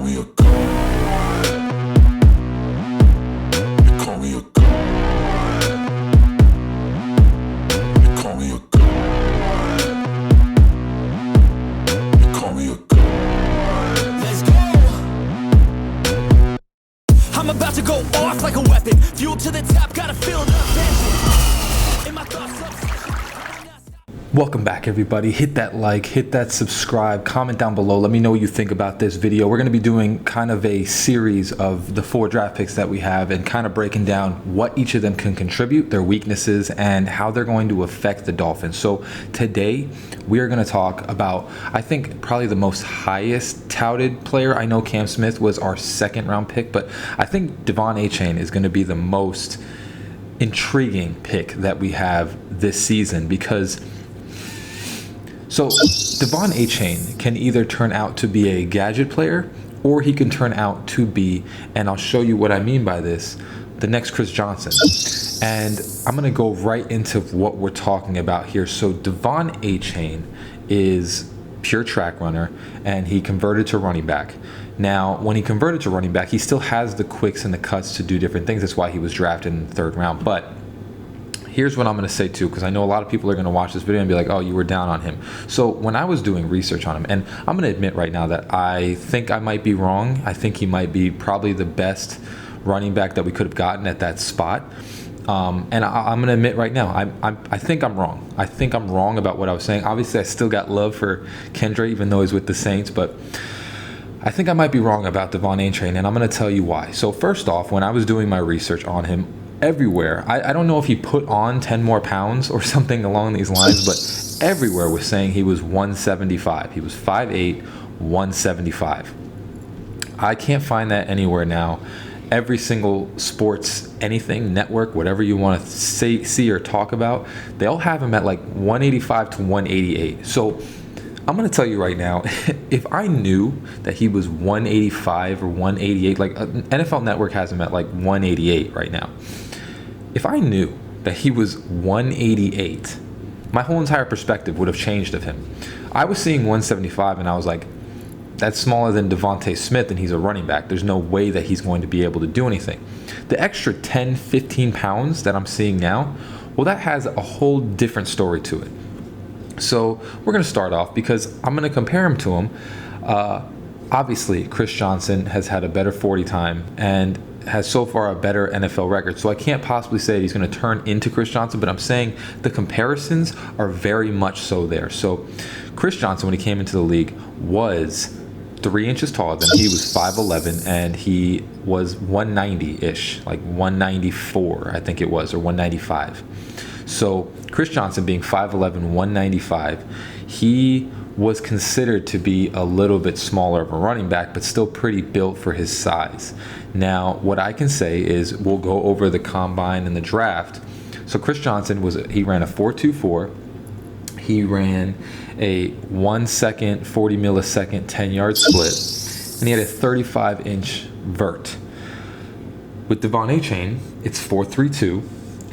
me a god. They call me a god. They call me a god. They call me a god. Let's go. I'm about to go off like a weapon. Fuel to the top, gotta feel the vengeance. In my thoughts, Welcome back, everybody. Hit that like, hit that subscribe, comment down below. Let me know what you think about this video. We're going to be doing kind of a series of the 4 draft picks that we have and kind of breaking down what each of them can contribute, their weaknesses, and how they're going to affect the Dolphins. So today we are going to talk about, I think, probably the most highest touted player. I know Cam Smith was our 2nd round pick, but I think Devon Achane is going to be the most intriguing pick that we have this season because So Devon Achane can either turn out to be a gadget player or he can turn out to be, and I'll show you what I mean by this, the next Chris Johnson. And I'm going to go right into what we're talking about here. So Devon Achane is pure track runner and he converted to running back. Now, when he converted to running back, he still has the quicks and the cuts to do different things. That's why he was drafted in the 3rd round. But here's what I'm going to say too, because I know a lot of people are going to watch this video and be like, oh, you were down on him. So when I was doing research on him, and I'm going to admit right now that I think I might be wrong. I think he might be probably the best running back that we could have gotten at that spot. And I'm going to admit right now, I think I'm wrong. I think I'm wrong about what I was saying. Obviously, I still got love for Kendra, even though he's with the Saints, but I think I might be wrong about Devon Achane, and I'm going to tell you why. So first off, when I was doing my research on him, everywhere, I don't know if he put on 10 more pounds or something along these lines, but everywhere was saying he was 175. He was 5'8", 175. I can't find that anywhere now. Every single sports, anything, network, whatever you want to see or talk about, they all have him at like 185 to 188. So I'm going to tell you right now, if I knew that he was 185 or 188, like NFL Network has him at like 188 right now. If I knew that he was 188, my whole entire perspective would have changed of him. I was seeing 175 and I was like, that's smaller than Devontae Smith and he's a running back. There's no way that he's going to be able to do anything. The extra 10, 15 pounds that I'm seeing now, well, that has a whole different story to it. So we're going to start off because I'm going to compare him to him. Obviously, Chris Johnson has had a better 40 time and has so far a better NFL record. So I can't possibly say that he's going to turn into Chris Johnson, but I'm saying the comparisons are very much so there. So Chris Johnson, when he came into the league, was 3 inches taller than him. He was 5'11", and he was 190-ish, like 194, I think it was, or 195. So Chris Johnson being 5'11", 195, he was considered to be a little bit smaller of a running back, but still pretty built for his size. Now, what I can say is we'll go over the combine and the draft. So Chris Johnson he ran a 4.24. He ran a 1 second, 40 millisecond, 10-yard split, and he had a 35-inch vert. With Devon Achane, it's 4.32,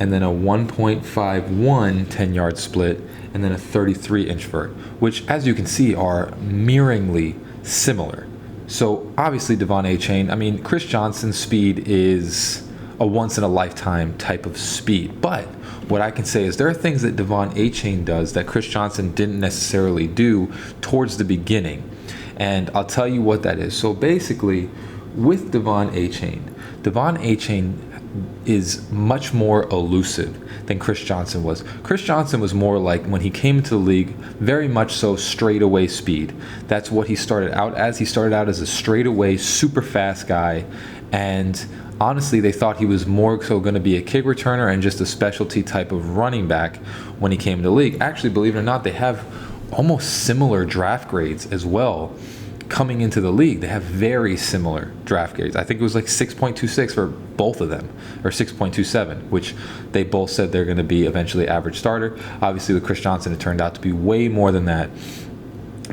and then a 1.51 10-yard split, and then a 33-inch vert, which, as you can see, are mirroringly similar. So obviously Devon Achane, I mean, Chris Johnson's speed is a once-in-a-lifetime type of speed, but what I can say is there are things that Devon Achane does that Chris Johnson didn't necessarily do towards the beginning, and I'll tell you what that is. So basically, with Devon Achane is much more elusive than Chris Johnson was. Chris Johnson was more like, when he came into the league, very much so straightaway speed. That's what he started out as. He started out as a straightaway, super fast guy, and honestly, they thought he was more so going to be a kick returner and just a specialty type of running back when he came into the league. Actually, believe it or not, they have almost similar draft grades as well. Coming into the league, they have very similar draft grades. I think it was like 6.26 for both of them, or 6.27, which they both said they're going to be eventually average starter. Obviously, with Chris Johnson, it turned out to be way more than that.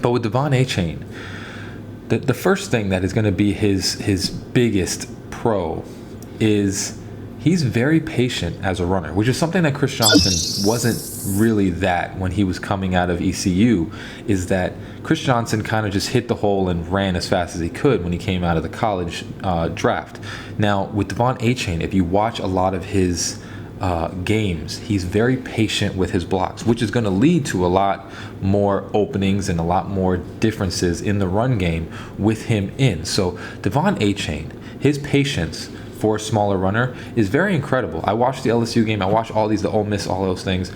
But with Devon Achane, the first thing that is going to be his biggest pro is he's very patient as a runner, which is something that Chris Johnson wasn't really that when he was coming out of ECU, is that Chris Johnson kind of just hit the hole and ran as fast as he could when he came out of the college draft. Now, with Devon Achane, if you watch a lot of his games, he's very patient with his blocks, which is going to lead to a lot more openings and a lot more differences in the run game with him in. So Devon Achane, his patience for a smaller runner is very incredible. I watched the LSU game, I watched all these, the Ole Miss, all those things.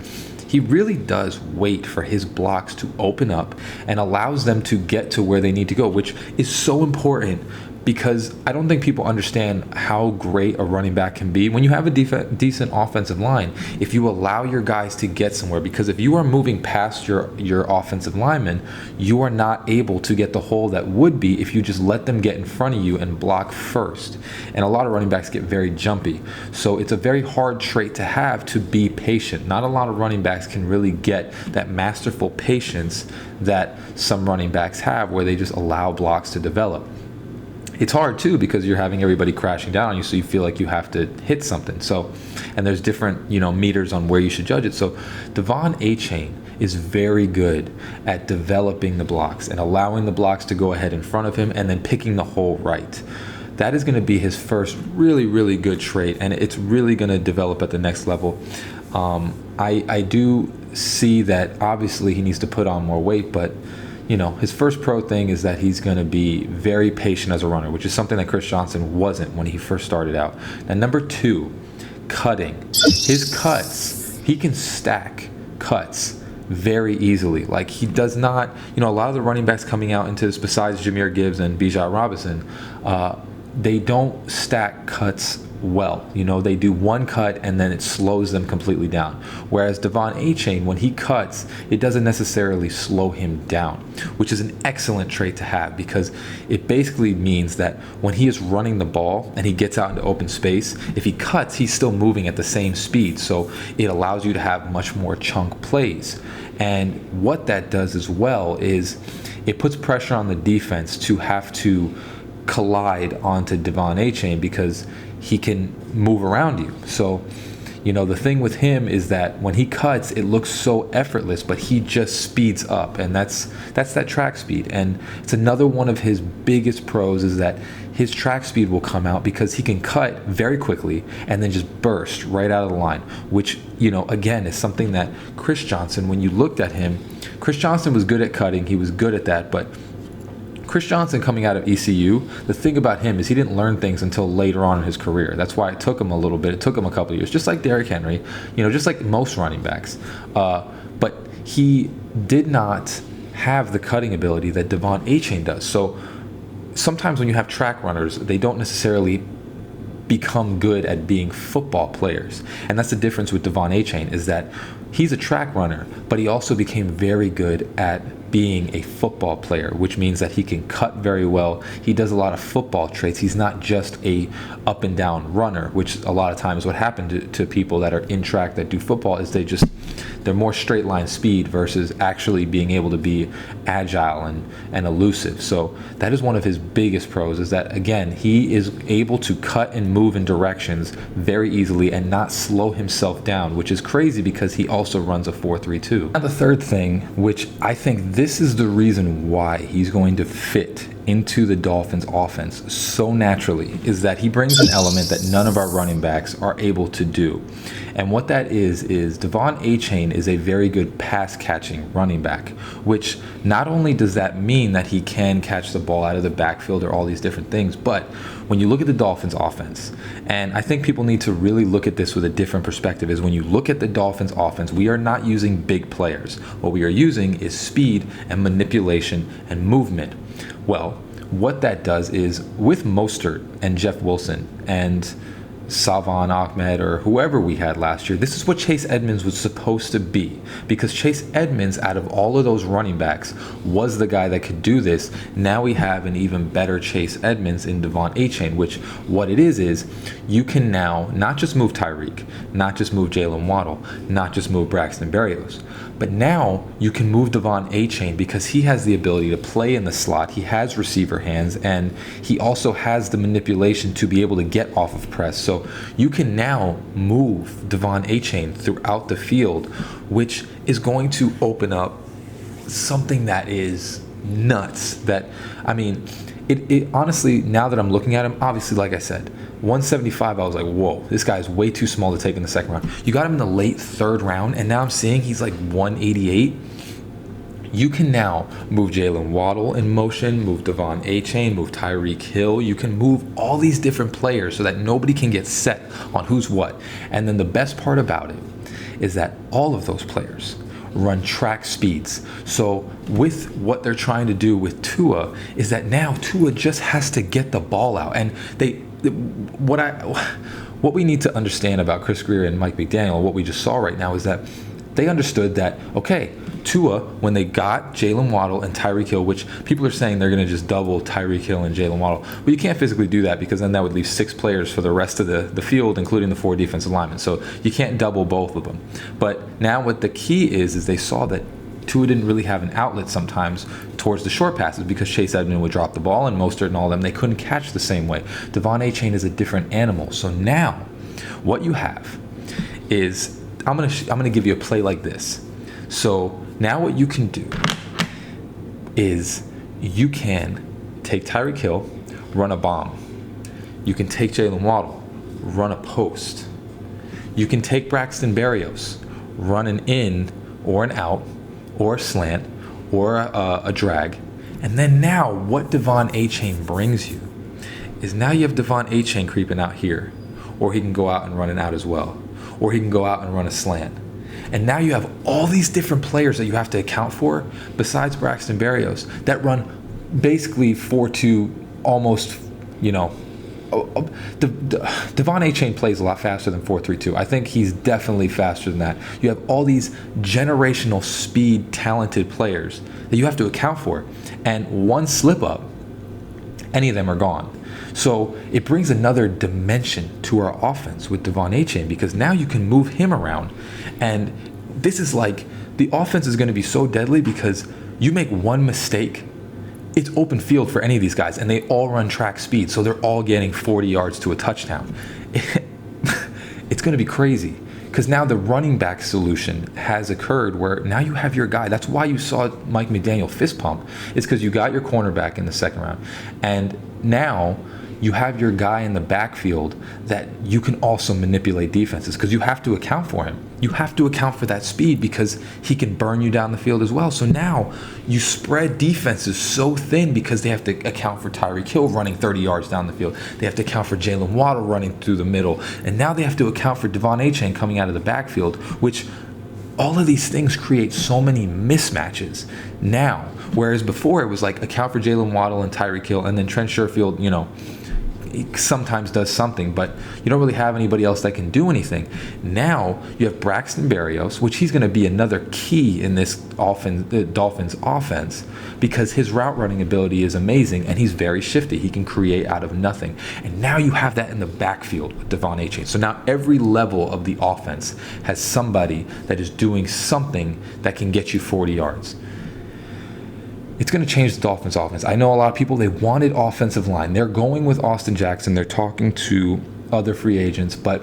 He really does wait for his blocks to open up and allows them to get to where they need to go, which is so important, because I don't think people understand how great a running back can be when you have a decent offensive line. If you allow your guys to get somewhere, because if you are moving past your offensive lineman, you are not able to get the hole that would be if you just let them get in front of you and block first. And a lot of running backs get very jumpy. So it's a very hard trait to have, to be patient. Not a lot of running backs can really get that masterful patience that some running backs have, where they just allow blocks to develop. It's hard too, because you're having everybody crashing down on you, so you feel like you have to hit something. So, and there's different, meters on where you should judge it. So Devon Achane is very good at developing the blocks and allowing the blocks to go ahead in front of him and then picking the hole right. That is going to be his first really, really good trait, and it's really going to develop at the next level. I do see that obviously he needs to put on more weight, but his first pro thing is that he's going to be very patient as a runner, which is something that Chris Johnson wasn't when he first started out. Now, number 2, cutting. His cuts, he can stack cuts very easily. Like, he does not, a lot of the running backs coming out into this, besides Jahmyr Gibbs and Bijan Robinson, they don't stack cuts well. They do one cut and then it slows them completely down. Whereas Devon Achane, when he cuts, it doesn't necessarily slow him down, which is an excellent trait to have, because it basically means that when he is running the ball and he gets out into open space, if he cuts, he's still moving at the same speed. So it allows you to have much more chunk plays. And what that does as well is it puts pressure on the defense to have to collide onto Devon Achane, because he can move around you. So, the thing with him is that when he cuts, it looks so effortless, but he just speeds up, and that's that track speed. And it's another one of his biggest pros, is that his track speed will come out because he can cut very quickly and then just burst right out of the line, which, again, is something that Chris Johnson, when you looked at him, Chris Johnson was good at cutting, he was good at that, but Chris Johnson coming out of ECU, the thing about him is he didn't learn things until later on in his career. That's why it took him a little bit. It took him a couple of years, just like Derrick Henry, just like most running backs. But he did not have the cutting ability that Devon Achane does. So sometimes when you have track runners, they don't necessarily become good at being football players. And that's the difference with Devon Achane, is that he's a track runner, but he also became very good at being a football player, which means that he can cut very well. He does a lot of football traits. He's not just a up and down runner, which a lot of times what happened to people that are in track that do football is they're more straight line speed versus actually being able to be agile and elusive. So that is one of his biggest pros, is that, again, he is able to cut and move in directions very easily and not slow himself down, which is crazy because he also runs a 4.32. Now, the third thing, which I think this is the reason why he's going to fit into the Dolphins offense so naturally, is that he brings an element that none of our running backs are able to do. And what that is Devon Achane is a very good pass catching running back, which not only does that mean that he can catch the ball out of the backfield or all these different things, but when you look at the Dolphins offense, and I think people need to really look at this with a different perspective, is when you look at the Dolphins offense, we are not using big players. What we are using is speed and manipulation and movement. Well, what that does is, with Mostert and Jeff Wilson and Salvon Ahmed or whoever we had last year, this is what Chase Edmonds was supposed to be, because Chase Edmonds, out of all of those running backs, was the guy that could do this. Now we have an even better Chase Edmonds in Devon Achane, which what it is you can now not just move Tyreek, not just move Jalen Waddle, not just move Braxton Berrios, but now you can move Devon Achane because he has the ability to play in the slot, he has receiver hands, and he also has the manipulation to be able to get off of press. So So you can now move Devon Achane throughout the field, which is going to open up something that is nuts. That, I mean, it honestly, now that I'm looking at him, obviously, like I said, 175, I was like, whoa, this guy is way too small to take in the second round. You got him in the late third round, and now I'm seeing he's like 188. You can now move Jalen Waddle in motion, move Devon Achane, move Tyreek Hill. You can move all these different players so that nobody can get set on who's what. And then the best part about it is that all of those players run track speeds. So with what they're trying to do with Tua is that now Tua just has to get the ball out. And what we need to understand about Chris Greer and Mike McDaniel, what we just saw right now, is that they understood that, okay, Tua, when they got Jalen Waddle and Tyreek Hill, which people are saying they're going to just double Tyreek Hill and Jalen Waddle, but you can't physically do that because then that would leave 6 players for the rest of the field, including the 4 defensive linemen. So you can't double both of them. But now what the key is they saw that Tua didn't really have an outlet sometimes towards the short passes because Chase Edmonds would drop the ball, and Mostert and all of them, they couldn't catch the same way. Devon Achane is a different animal. So now what you have is, I'm gonna give you a play like this. So now what you can do is you can take Tyreek Hill, run a bomb. You can take Jalen Waddle, run a post. You can take Braxton Berrios, run an in or an out or a slant or a drag. And then now what Devon Achane brings you is now you have Devon Achane creeping out here, or he can go out and run an out as well, or he can go out and run a slant. And now you have all these different players that you have to account for besides Braxton Berrios that run basically 4-2 almost, Devon Achane plays a lot faster than 4-3-2. I think he's definitely faster than that. You have all these generational speed talented players that you have to account for. And one slip up, any of them are gone. So it brings another dimension to our offense with Devon Achane because now you can move him around. And this is like, the offense is going to be so deadly because you make one mistake, it's open field for any of these guys, and they all run track speed, so they're all getting 40 yards to a touchdown. It's going to be crazy because now the running back solution has occurred where now you have your guy. That's why you saw Mike McDaniel fist pump. It's because you got your cornerback in the second round, and now you have your guy in the backfield that you can also manipulate defenses because you have to account for him. You have to account for that speed because he can burn you down the field as well. So now you spread defenses so thin because they have to account for Tyreek Hill running 30 yards down the field. They have to account for Jalen Waddle running through the middle. And now they have to account for Devon Achane coming out of the backfield, which all of these things create so many mismatches now. Whereas before it was like account for Jalen Waddle and Tyreek Hill, and then Trent Sherfield, he sometimes does something, but you don't really have anybody else that can do anything. Now you have Braxton Berrios, which he's going to be another key in this offense, the Dolphins offense, because his route running ability is amazing and he's very shifty. He can create out of nothing. And now you have that in the backfield with Devon Achane. So now every level of the offense has somebody that is doing something that can get you 40 yards. It's going to change the Dolphins offense. I know a lot of people, they wanted offensive line. They're going with Austin Jackson. They're talking to other free agents, but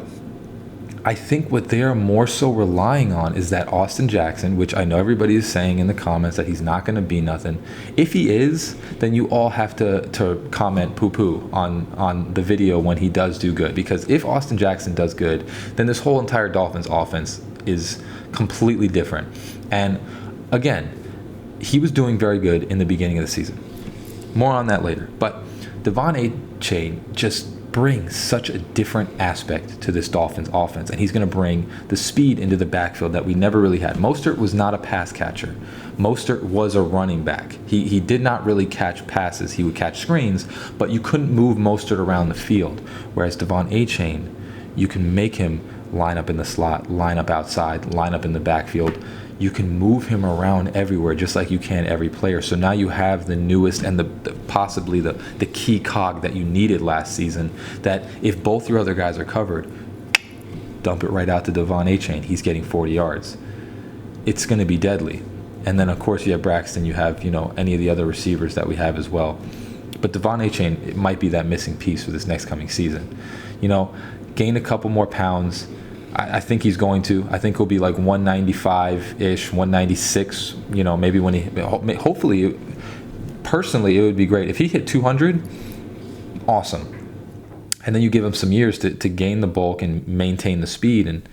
I think what they're more so relying on is that Austin Jackson, which I know everybody is saying in the comments that he's not going to be nothing. If he is, then you all have to comment poo-poo on the video when he does do good. Because if Austin Jackson does good, then this whole entire Dolphins offense is completely different. And again, he was doing very good in the beginning of the season. More on that later. But Devon Achane just brings such a different aspect to this Dolphins offense, and he's going to bring the speed into the backfield that we never really had. Mostert was not a pass catcher. Mostert was a running back. He did not really catch passes. He would catch screens, but you couldn't move Mostert around the field. Whereas Devon Achane, you can make him line up in the slot, line up outside, line up in the backfield. You can move him around everywhere just like you can every player. So now you have the newest and possibly the key cog that you needed last season, that if both your other guys are covered, dump it right out to Devon Achane. He's getting 40 yards. It's going to be deadly. And then, of course, you have Braxton. You have, any of the other receivers that we have as well. But Devon Achane, it might be that missing piece for this next coming season. gain a couple more pounds. I think he's going to. I think he'll be like 195-ish, 196, you know, maybe when he, hopefully, personally, it would be great. If he hit 200, awesome. And then you give him some years to gain the bulk and maintain the speed, and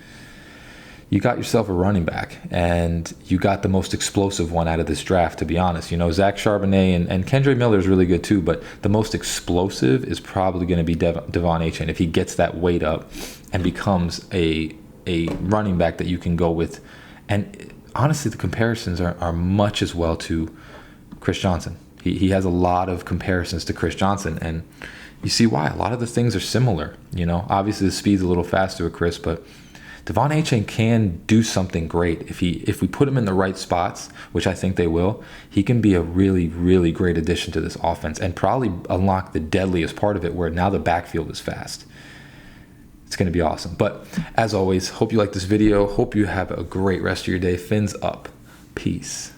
you got yourself a running back, and you got the most explosive one out of this draft, to be honest. You know, Zach Charbonnet and Kendre Miller is really good too, but the most explosive is probably going to be Devon Achane if he gets that weight up and becomes a running back that you can go with. And honestly, the comparisons are much as well to Chris Johnson. He has a lot of comparisons to Chris Johnson, and you see why. A lot of the things are similar. You know, obviously the speed's a little faster with Chris, but Devon Achane can do something great if we put him in the right spots, which I think they will. He can be a really, really great addition to this offense and probably unlock the deadliest part of it, where now the backfield is fast. It's going to be awesome. But as always, hope you like this video. Hope you have a great rest of your day. Fins up. Peace.